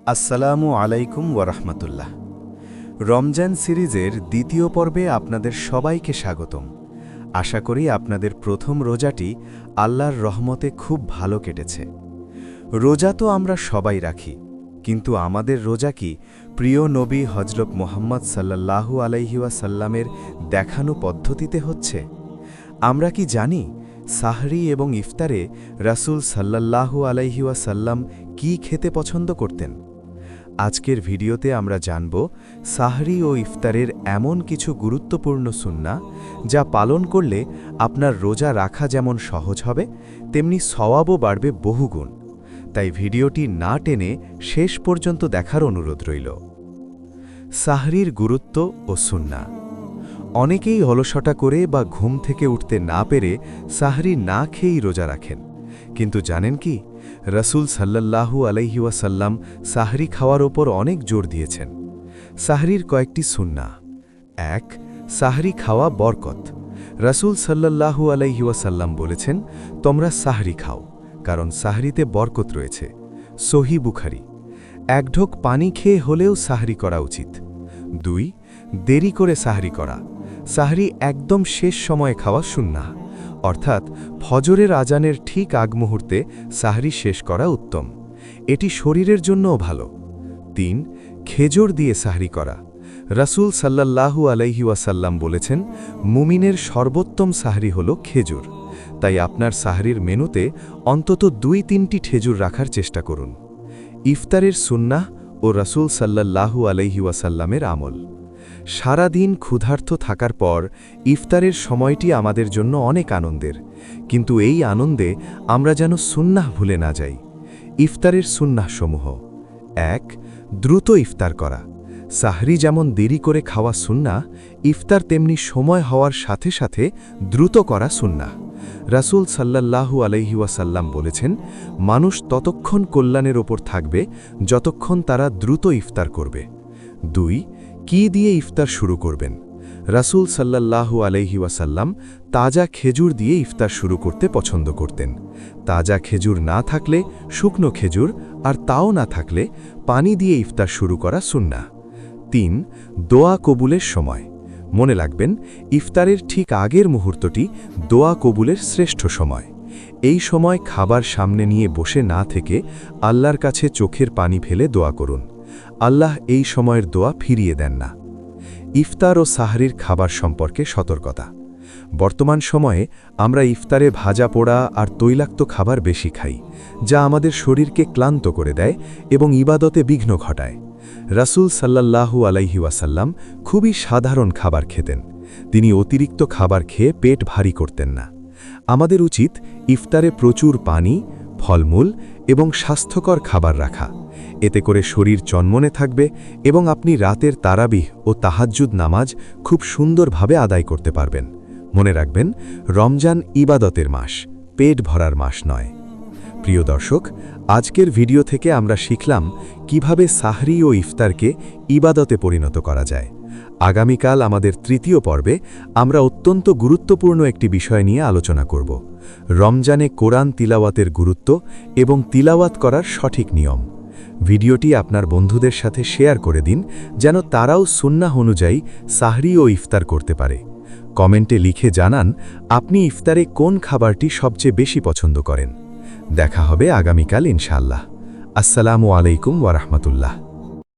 আসসালামু আলাইকুম ওয়ারাহমাতুল্লাহ। রমজান সিরিজের দ্বিতীয় পর্বে আপনাদের সবাইকে স্বাগতম। আশা করি আপনাদের প্রথম রোজাটি আল্লাহর রহমতে খুব ভালো কেটেছে। রোজা তো আমরা সবাই রাখি, কিন্তু আমাদের রোজা কি প্রিয় নবী হযরত মুহাম্মদ সাল্লাল্লাহু আলাইহি ওয়াসাল্লামের দেখানো পদ্ধতিতে হচ্ছে? আমরা কি জানি সাহরি এবং ইফতারে রাসূল সাল্লাল্লাহু আলাইহি ওয়াসাল্লাম কি খেতে পছন্দ করতেন? আজকের ভিডিওতে আমরা জানব সাহরি ও ইফতারের এমন কিছু গুরুত্বপূর্ণ সুন্নাহ যা পালন করলে আপনার রোজা রাখা যেমন সহজ হবে, তেমনি সওয়াবও বাড়বে বহুগুণ। তাই ভিডিওটি না টেনে শেষ পর্যন্ত দেখার অনুরোধ রইল। সাহরির গুরুত্ব ও সুন্নাহ। অনেকেই অলসতা করে বা ঘুম থেকে উঠতে না পেরে সাহরি না খেয়েই রোজা রাখেন। কিন্তু জানেন কি, রাসূল সাল্লাল্লাহু আলাইহি ওয়াসাল্লাম সাহরি খাওয়ার ওপর অনেক জোর দিয়েছেন। সাহরির কয়েকটি সুন্নাহ। ১. সাহরি খাওয়া বরকত। রাসূল সাল্লাল্লাহু আলাইহি ওয়াসাল্লাম বলেছেন, তোমরা সাহরি খাও, কারণ সাহরিতে বরকত রয়েছে। সহিহ বুখারী। এক ঢোক পানি খেয়ে হলেও সাহরি করা উচিত। ২. দেরি করে সাহরি করা। সাহরি একদম শেষ সময়ে খাওয়া সুন্নাহ, অর্থাৎ ফজরের আজানের ঠিক আগ মুহূর্তে সাহরি শেষ করা উত্তম। এটি শরীরের জন্যও ভালো। ৩. খেজুর দিয়ে সাহরি করা। রাসূল সাল্লাল্লাহু আলাইহি ওয়াসাল্লাম বলেছেন, মুমিনের সর্বোত্তম সাহরি হল খেজুর। তাই আপনার সাহরির মেনুতে অন্তত ২-৩টি খেজুর রাখার চেষ্টা করুন। ইফতারের সুন্নাহ ও রাসূল সাল্লাল্লাহু আলাইহি ওয়াসাল্লামের আমল। সারা দিন ক্ষুধার্ত থাকার পর ইফতারের সময়টি আমাদের জন্য অনেক আনন্দের, কিন্তু এই আনন্দে আমরা যেন সুন্নাহ ভুলে না যাই। ইফতারের সুন্নাহসমূহ। ১. দ্রুত ইফতার করা। সাহরি যেমন দেরি করে খাওয়া সুন্নাহ, ইফতার তেমনি সময় হওয়ার সাথে সাথে দ্রুত করা সুন্নাহ। রাসূল সাল্লাল্লাহু আলাইহি ওয়াসাল্লাম বলেছেন, মানুষ ততক্ষণ কল্যাণের ওপর থাকবে যতক্ষণ তারা দ্রুত ইফতার করবে। ২. কি দিয়ে ইফতার শুরু করবেন? রাসূল সাল্লাল্লাহু আলাইহি ওয়াসাল্লাম তাজা খেজুর দিয়ে ইফতার শুরু করতে পছন্দ করতেন। তাজা খেজুর না থাকলে শুকনো খেজুর, আর তাও না থাকলে পানি দিয়ে ইফতার শুরু করা সুন্নাহ। ৩. দোয়া কবুলের সময়। মনে রাখবেন, ইফতারের ঠিক আগের মুহূর্তটি দোয়া কবুলের শ্রেষ্ঠ সময়। এই সময় খাবার সামনে নিয়ে বসে না থেকে আল্লাহর কাছে চোখের পানি ফেলে দোয়া করুন। আল্লাহ এই সময়ের দোয়া ফিরিয়ে দেন না। ইফতার ও সাহরির খাবার সম্পর্কে সতর্কতা। বর্তমান সময়ে আমরা ইফতারে ভাজা পোড়া আর তৈলাক্ত খাবার বেশি খাই, যা আমাদের শরীরকে ক্লান্ত করে দেয় এবং ইবাদতে বিঘ্ন ঘটায়। রাসূল সাল্লাল্লাহু আলাইহি ওয়াসাল্লাম খুবই সাধারণ খাবার খেতেন। তিনি অতিরিক্ত খাবার খেয়ে পেট ভারী করতেন না। আমাদের উচিত ইফতারে প্রচুর পানি, ফলমূল এবং স্বাস্থ্যকর খাবার রাখা। এতে করে শরীর চনমনে থাকবে এবং আপনি রাতের তারাবিহ ও তাহাজ্জুদ নামাজ খুব সুন্দরভাবে আদায় করতে পারবেন। মনে রাখবেন, রমজান ইবাদতের মাস, পেট ভরার মাস নয়। প্রিয় দর্শক, আজকের ভিডিও থেকে আমরা শিখলাম কিভাবে সাহরি ও ইফতারকে ইবাদতে পরিণত করা যায়। আগামীকাল আমাদের তৃতীয় পর্বে আমরা অত্যন্ত গুরুত্বপূর্ণ একটি বিষয় নিয়ে আলোচনা করব: রমজানে কোরআন তিলাওয়াতের গুরুত্ব এবং তিলাওয়াত করার সঠিক নিয়ম। ভিডিওটি আপনার বন্ধুদের সাথে শেয়ার করে দিন, যেন তারাও সুন্নাহ অনুযায়ী সাহরি ও ইফতার করতে পারে। কমেন্টে লিখে জানান আপনি ইফতারে কোন খাবারটি সবচেয়ে বেশি পছন্দ করেন। দেখা হবে আগামীকাল ইনশাআল্লাহ। আসসালামু আলাইকুম ওয়া রাহমাতুল্লাহ।